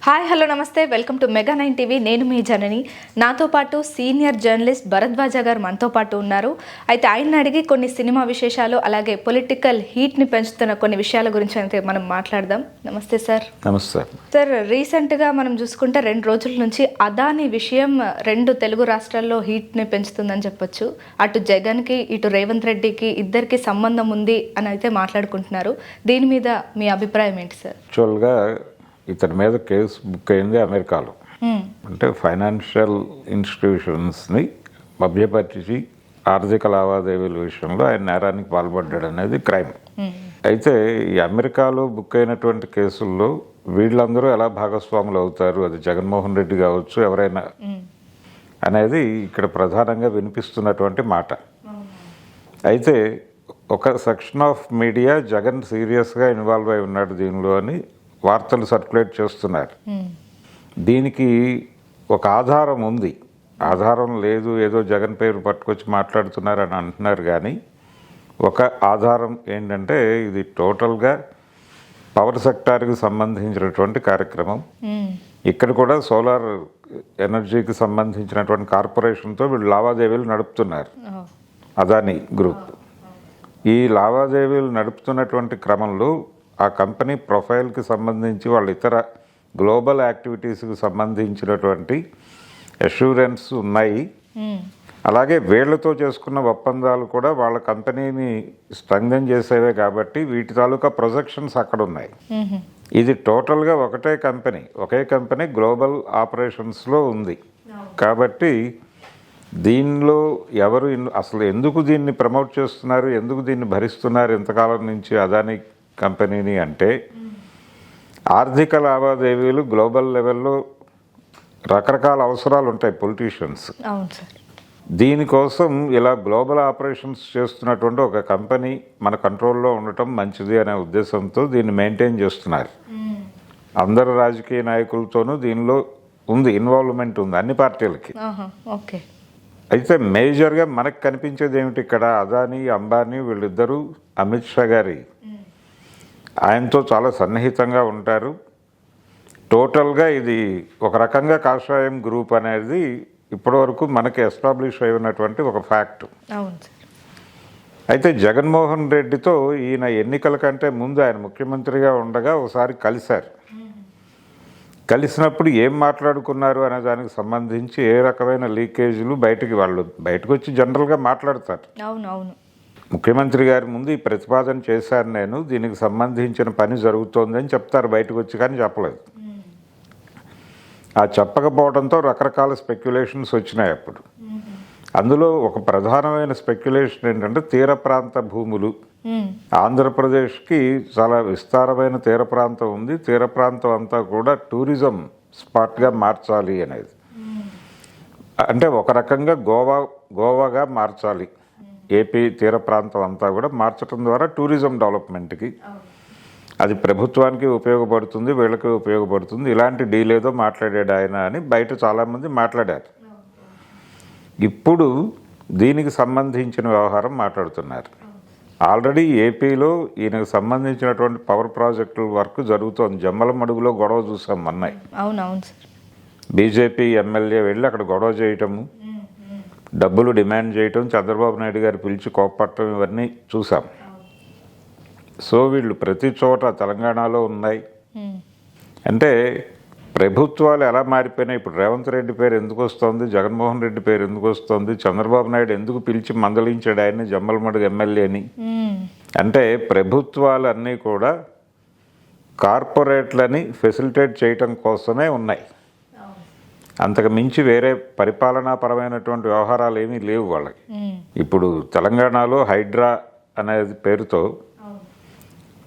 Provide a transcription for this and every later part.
Hi hello నమస్తే welcome to mega 9 TV. నేను మీ జనని. నాతో పాటు సీనియర్ జర్నలిస్ట్ భరద్వాజ గారు మనతో పాటు ఉన్నారు. అయితే ఆయన అడిగి కొన్ని సినిమా విశేషాలు అలాగే పొలిటికల్ హీట్ని పెంచుతున్న కొన్ని విషయాల గురించి అయితే మనం మాట్లాడదాం. నమస్తే సార్. నమస్తే సార్. రీసెంట్గా మనం చూసుకుంటే 2 రోజుల నుంచి అదాని విషయం 2 తెలుగు రాష్ట్రాల్లో హీట్ని పెంచుతుందని చెప్పొచ్చు. అటు జగన్కి ఇటు రేవంత్ రెడ్డికి ఇద్దరికి సంబంధం ఉంది అని అయితే మాట్లాడుకుంటున్నారు. దీని మీద మీ అభిప్రాయం ఏంటి సార్? యాక్చువల్గా ఇతని మీద కేసు బుక్ అయింది అమెరికాలో. అంటే ఫైనాన్షియల్ ఇన్స్టిట్యూషన్స్ని మభ్యపరిచి ఆర్థిక లావాదేవీల విషయంలో ఆయన నేరానికి పాల్పడ్డాడు అనేది క్రైమ్. అయితే ఈ అమెరికాలో బుక్ అయినటువంటి కేసుల్లో వీళ్ళందరూ ఎలా భాగస్వాములు అవుతారు, అది జగన్మోహన్ రెడ్డి కావచ్చు ఎవరైనా అనేది ఇక్కడ ప్రధానంగా వినిపిస్తున్నటువంటి మాట. అయితే ఒక సెక్షన్ ఆఫ్ మీడియా జగన్ సీరియస్గా ఇన్వాల్వ్ అయి ఉన్నాడు దీనిలో అని వార్తలు సర్క్యులేట్ చేస్తున్నారు. దీనికి ఒక ఆధారం ఉంది, ఆధారం లేదు, ఏదో జగన్ పేరు పట్టుకొచ్చి మాట్లాడుతున్నారు అని అంటున్నారు. కానీ ఒక ఆధారం ఏంటంటే ఇది టోటల్గా పవర్ సెక్టార్కి సంబంధించినటువంటి కార్యక్రమం. ఇక్కడ కూడా సోలార్ ఎనర్జీకి సంబంధించినటువంటి కార్పొరేషన్తో వీళ్ళు లావాదేవీలు నడుపుతున్నారు, అదాని గ్రూప్. ఈ లావాదేవీలు నడుపుతున్నటువంటి క్రమంలో ఆ కంపెనీ ప్రొఫైల్కి సంబంధించి వాళ్ళ ఇతర గ్లోబల్ యాక్టివిటీస్కి సంబంధించినటువంటి అష్యూరెన్స్ ఉన్నాయి. అలాగే వీళ్లతో చేసుకున్న ఒప్పందాలు కూడా వాళ్ళ కంపెనీని స్ట్రెంగ్థెన్ చేసేవే కాబట్టి వీటి తాలూకా ప్రొజెక్షన్స్ అక్కడ ఉన్నాయి. ఇది టోటల్గా ఒకే కంపెనీ గ్లోబల్ ఆపరేషన్స్లో ఉంది. కాబట్టి దీనిలో ఎవరు అసలు ఎందుకు దీన్ని ప్రమోట్ చేస్తున్నారు, ఎందుకు దీన్ని భరిస్తున్నారు ఇంతకాలం నుంచి అదాని కంపెనీని అంటే ఆర్థిక లావాదేవీలు గ్లోబల్ లెవెల్లో రకరకాల అవసరాలు ఉంటాయి పొలిటీషియన్స్. దీనికోసం ఇలా గ్లోబల్ ఆపరేషన్స్ చేస్తున్నటువంటి ఒక కంపెనీ మన కంట్రోల్లో ఉండటం మంచిది అనే ఉద్దేశంతో దీన్ని మెయింటైన్ చేస్తున్నారు. అందరు రాజకీయ నాయకులతోనూ దీనిలో ఉంది, ఇన్వాల్వ్మెంట్ ఉంది అన్ని పార్టీలకి. అయితే మేజర్గా మనకు కనిపించేది ఏమిటి ఇక్కడ, అదానీ అంబానీ వీళ్ళిద్దరూ అమిత్ షా గారి ఆయనతో చాలా సన్నిహితంగా ఉంటారు. టోటల్గా ఇది ఒక రకంగా కాషాయం గ్రూప్ అనేది ఇప్పటివరకు మనకి ఎస్టాబ్లిష్ అయినటువంటి ఒక ఫ్యాక్ట్. అయితే జగన్మోహన్ రెడ్డితో ఈయన ఎన్నికల కంటే ముందు ఆయన ముఖ్యమంత్రిగా ఉండగా ఒకసారి కలిశారు. కలిసినప్పుడు ఏం మాట్లాడుకున్నారు అనే దానికి సంబంధించి ఏ రకమైన లీకేజీలు బయటకు వచ్చి జనరల్గా మాట్లాడతారు. ముఖ్యమంత్రి గారి ముందు ఈ ప్రతిపాదన చేశాను నేను, దీనికి సంబంధించిన పని జరుగుతోందని చెప్తారు బయటకు వచ్చి, కానీ చెప్పలేదు. ఆ చెప్పకపోవడంతో రకరకాల స్పెక్యులేషన్స్ వచ్చినాయి అప్పుడు. అందులో ఒక ప్రధానమైన స్పెక్యులేషన్ ఏంటంటే తీర ప్రాంత భూములు. ఆంధ్రప్రదేశ్కి చాలా విస్తారమైన తీర ప్రాంతం ఉంది, తీర ప్రాంతం అంతా కూడా టూరిజం స్పాట్గా మార్చాలి అనేది. అంటే ఒక రకంగా గోవాగా మార్చాలి, ఏపీ తీర ప్రాంతం అంతా కూడా మార్చడం ద్వారా టూరిజం డెవలప్మెంట్కి అది ప్రభుత్వానికి ఉపయోగపడుతుంది, వీళ్ళకి ఉపయోగపడుతుంది. ఇలాంటి డీల్ ఏదో మాట్లాడాడు ఆయన అని బయట చాలామంది మాట్లాడారు. ఇప్పుడు దీనికి సంబంధించిన వ్యవహారం మాట్లాడుతున్నారు. ఆల్రెడీ ఏపీలో ఈయనకు సంబంధించినటువంటి పవర్ ప్రాజెక్టుల వర్క్ జరుగుతోంది. జమ్మలమడుగులో గొడవ చూసాం మొన్న. బీజేపీ ఎమ్మెల్యే వెళ్ళి అక్కడ గొడవ చేయటము, డబ్బులు డిమాండ్ చేయటం, చంద్రబాబు నాయుడు గారు పిలిచి కోప్పట్టడం, ఇవన్నీ చూసాం. సో వీళ్ళు ప్రతి చోట తెలంగాణలో ఉన్నాయి. అంటే ప్రభుత్వాలు ఎలా మారిపోయినాయి. ఇప్పుడు రేవంత్ రెడ్డి పేరు ఎందుకు వస్తుంది, జగన్మోహన్ రెడ్డి పేరు ఎందుకు వస్తుంది, చంద్రబాబు నాయుడు ఎందుకు పిలిచి మందలించాడు ఆయన్ని జమ్మలమడుగు ఎమ్మెల్యేని అంటే ప్రభుత్వాలన్నీ కూడా కార్పొరేట్లని ఫెసిలిటేట్ చేయటం కోసమే ఉన్నాయి. అంతకు మించి వేరే పరిపాలనాపరమైనటువంటి వ్యవహారాలు ఏమీ లేవు వాళ్ళకి. ఇప్పుడు తెలంగాణలో హైడ్రా అనేది పేరుతో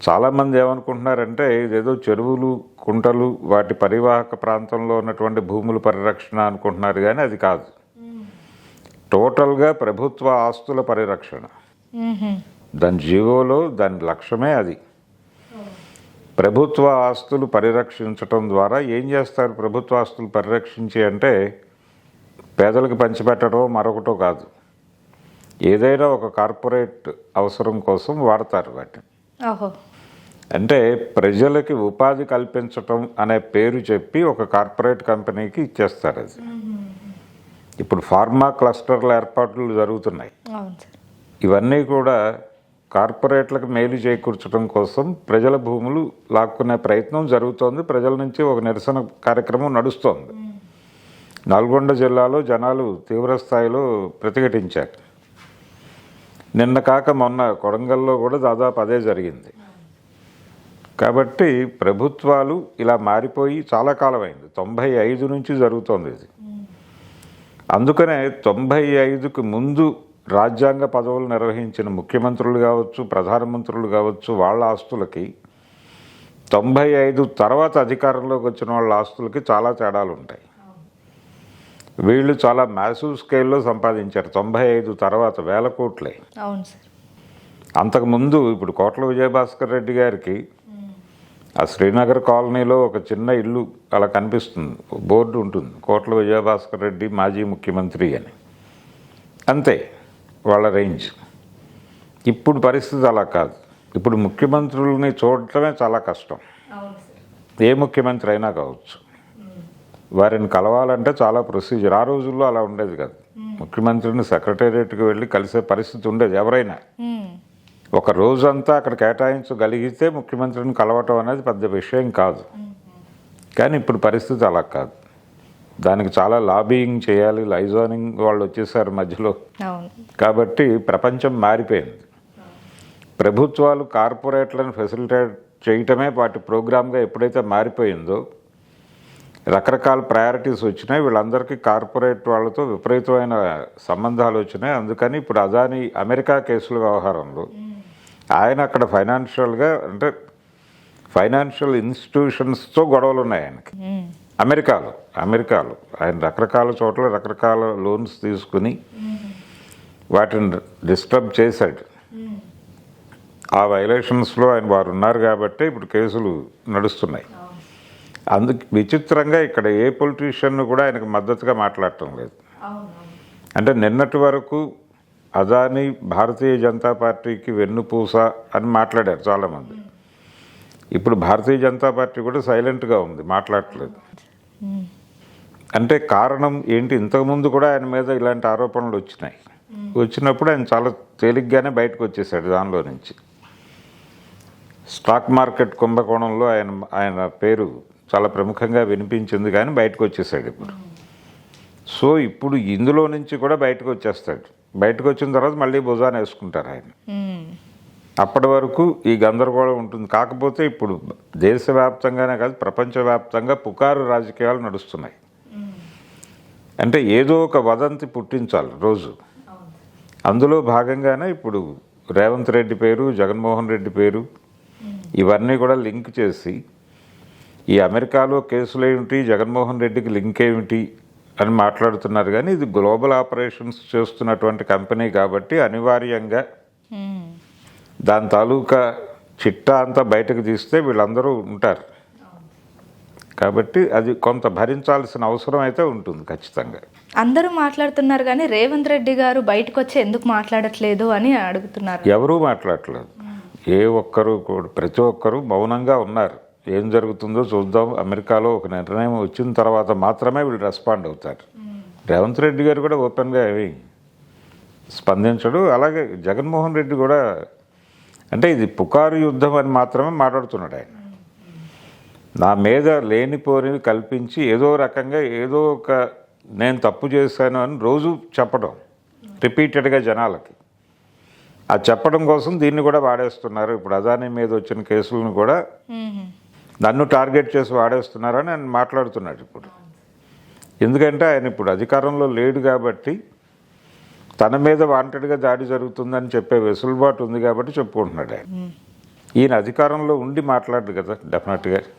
చాలామంది ఏమనుకుంటున్నారంటే ఇదేదో చెరువులు, కుంటలు, వాటి పరివాహక ప్రాంతంలో ఉన్నటువంటి భూముల పరిరక్షణ అనుకుంటున్నారు, కానీ అది కాదు. టోటల్గా ప్రభుత్వ ఆస్తుల పరిరక్షణ. దాని జీవోలో దాని లక్ష్యమే అది. ప్రభుత్వ ఆస్తులు పరిరక్షించటం ద్వారా ఏం చేస్తారు, ప్రభుత్వ ఆస్తులు పరిరక్షించి అంటే పేదలకు పంచిపెట్టడం మరొకటో కాదు, ఏదైనా ఒక కార్పొరేట్ అవసరం కోసం వాడతారు వాటిని. అంటే ప్రజలకి ఉపాధి కల్పించటం అనే పేరు చెప్పి ఒక కార్పొరేట్ కంపెనీకి ఇచ్చేస్తారు అది. ఇప్పుడు ఫార్మా క్లస్టర్ల ఏర్పాట్లు జరుగుతున్నాయి. అవును సార్. ఇవన్నీ కూడా కార్పొరేట్లకు మేలు చేకూర్చడం కోసం ప్రజల భూములు లాక్కునే ప్రయత్నం జరుగుతోంది. ప్రజల నుంచి ఒక నిరసన కార్యక్రమం నడుస్తోంది. నల్గొండ జిల్లాలో జనాలు తీవ్ర స్థాయిలో ప్రతిఘటించారు. నిన్న కాక మొన్న కొడంగల్లో కూడా దాదాపు అదే జరిగింది. కాబట్టి ప్రభుత్వాలు ఇలా మారిపోయి చాలా కాలమైంది. 95 నుంచి జరుగుతోంది ఇది. అందుకనే 95కు ముందు రాజ్యాంగ పదవులు నిర్వహించిన ముఖ్యమంత్రులు కావచ్చు, ప్రధానమంత్రులు కావచ్చు, వాళ్ళ ఆస్తులకి 95 తర్వాత అధికారంలోకి వచ్చిన వాళ్ళ ఆస్తులకి చాలా తేడాలు ఉంటాయి. వీళ్ళు చాలా మ్యాసివ్ స్కేల్లో సంపాదించారు. 95 తర్వాత వేల కోట్లే. అవును సార్. అంతకుముందు ఇప్పుడు కోట్ల విజయభాస్కర్ రెడ్డి గారికి ఆ శ్రీనగర్ కాలనీలో ఒక చిన్న ఇల్లు అలా కనిపిస్తుంది, బోర్డు ఉంటుంది, కోట్ల విజయభాస్కర్ రెడ్డి మాజీ ముఖ్యమంత్రి అని. అంతే వాళ్ళ రేంజ్. ఇప్పుడు పరిస్థితి అలా కాదు. ఇప్పుడు ముఖ్యమంత్రులని చూడటమే చాలా కష్టం. ఏ ముఖ్యమంత్రి అయినా కావచ్చు. వారిని కలవాలంటే చాలా ప్రొసీజర్. ఆ రోజుల్లో అలా ఉండేది కాదు. ముఖ్యమంత్రిని సెక్రటేరియట్కి వెళ్ళి కలిసే పరిస్థితి ఉండేది ఎవరైనా. ఒక రోజంతా అక్కడ కేటాయించగలిగితే ముఖ్యమంత్రిని కలవటం అనేది పెద్ద విషయం కాదు. కానీ ఇప్పుడు పరిస్థితి అలా కాదు. దానికి చాలా లాబీయింగ్ చేయాలి. లైజానింగ్ వాళ్ళు వచ్చేసారు మధ్యలో. కాబట్టి ప్రపంచం మారిపోయింది. ప్రభుత్వాలు కార్పొరేట్లను ఫెసిలిటేట్ చేయటమే వాటి ప్రోగ్రామ్గా ఎప్పుడైతే మారిపోయిందో రకరకాల ప్రయారిటీస్ వచ్చినాయి. వీళ్ళందరికీ కార్పొరేట్ వాళ్ళతో విపరీతమైన సంబంధాలు వచ్చినాయి. అందుకని ఇప్పుడు అదానీ అమెరికా కేసుల వ్యవహారంలో ఆయన అక్కడ ఫైనాన్షియల్గా అంటే ఫైనాన్షియల్ ఇన్స్టిట్యూషన్స్తో గొడవలు ఉన్నాయి ఆయనకి. అమెరికాలో ఆయన రకరకాల చోట్ల రకరకాల లోన్స్ తీసుకుని వాటిని డిస్టర్బ్ చేశాడు. ఆ వైలేషన్స్లో ఆయన వారు ఉన్నారు కాబట్టి ఇప్పుడు కేసులు నడుస్తున్నాయి. అందుకు విచిత్రంగా ఇక్కడ ఏ పొలిటీషియన్ కూడా ఆయనకు మద్దతుగా మాట్లాడటం లేదు. అంటే నిన్నటి వరకు అదానీ భారతీయ జనతా పార్టీకి వెన్నుపూస అని మాట్లాడారు చాలామంది. ఇప్పుడు భారతీయ జనతా పార్టీ కూడా సైలెంట్గా ఉంది, మాట్లాడట్లేదు. అంటే కారణం ఏంటి? ఇంతకుముందు కూడా ఆయన మీద ఇలాంటి ఆరోపణలు వచ్చినాయి. వచ్చినప్పుడు ఆయన చాలా తేలిగ్గానే బయటకు వచ్చేసాడు దానిలో నుంచి. స్టాక్ మార్కెట్ కుంభకోణంలో ఆయన పేరు చాలా ప్రముఖంగా వినిపించింది, కానీ బయటకు వచ్చేసాడు ఇప్పుడు. సో ఇప్పుడు ఇందులో నుంచి కూడా బయటకు వచ్చేస్తాడు. బయటకు వచ్చిన తర్వాత మళ్ళీ భుజాన్ని వేసుకుంటారు ఆయన. అప్పటి వరకు ఈ గందరగోళం ఉంటుంది. కాకపోతే ఇప్పుడు దేశవ్యాప్తంగానే కాదు ప్రపంచవ్యాప్తంగా పుకారు రాజకీయాలు నడుస్తున్నాయి. అంటే ఏదో ఒక వదంతి పుట్టించాలి రోజు. అందులో భాగంగానే ఇప్పుడు రేవంత్ రెడ్డి పేరు, జగన్మోహన్ రెడ్డి పేరు ఇవన్నీ కూడా లింక్ చేసి ఈ అమెరికాలో కేసులు ఏమిటి, జగన్మోహన్ రెడ్డికి లింక్ ఏమిటి అని మాట్లాడుతున్నారు. కానీ ఇది గ్లోబల్ ఆపరేషన్స్ చేస్తున్నటువంటి కంపెనీ కాబట్టి అనివార్యంగా దాని తాలూకా చిట్టా అంతా బయటకు తీస్తే వీళ్ళందరూ ఉంటారు. కాబట్టి అది కొంత భరించాల్సిన అవసరం అయితే ఉంటుంది ఖచ్చితంగా. అందరూ మాట్లాడుతున్నారు కానీ రేవంత్ రెడ్డి గారు బయటకు వచ్చి ఎందుకు మాట్లాడట్లేదు అని అడుగుతున్నారు. ఎవరూ మాట్లాడట్లేదు. ఏ ఒక్కరు కూడా, ప్రతి ఒక్కరూ మౌనంగా ఉన్నారు. ఏం జరుగుతుందో చూద్దాం. అమెరికాలో ఒక నిర్ణయం వచ్చిన తర్వాత మాత్రమే వీళ్ళు రెస్పాండ్ అవుతారు. రేవంత్ రెడ్డి గారు కూడా ఓపెన్గా ఏమి స్పందించడు. అలాగే జగన్మోహన్ రెడ్డి కూడా, అంటే ఇది పుకారు యుద్ధం అని మాత్రమే మాట్లాడుతున్నాడు ఆయన. నా మీద లేనిపోనివి కల్పించి ఏదో రకంగా ఏదో ఒక నేను తప్పు చేశాను అని రోజు చెప్పడం రిపీటెడ్గా జనాలకి. ఆ చెప్పడం కోసం దీన్ని కూడా వాడేస్తున్నారు. ఇప్పుడు అదానీ మీద వచ్చిన కేసులను కూడా నన్ను టార్గెట్ చేసి వాడేస్తున్నారని ఆయన మాట్లాడుతున్నాడు ఇప్పుడు. ఎందుకంటే ఆయన ఇప్పుడు అధికారంలో లేడు కాబట్టి తన మీద వాంటెడ్గా దాడి జరుగుతుందని చెప్పే వెసులుబాటు ఉంది కాబట్టి చెప్పుకుంటున్నాడు ఆయన. ఈయన అధికారంలో ఉండి మాట్లాడదు కదా డెఫినెట్గా.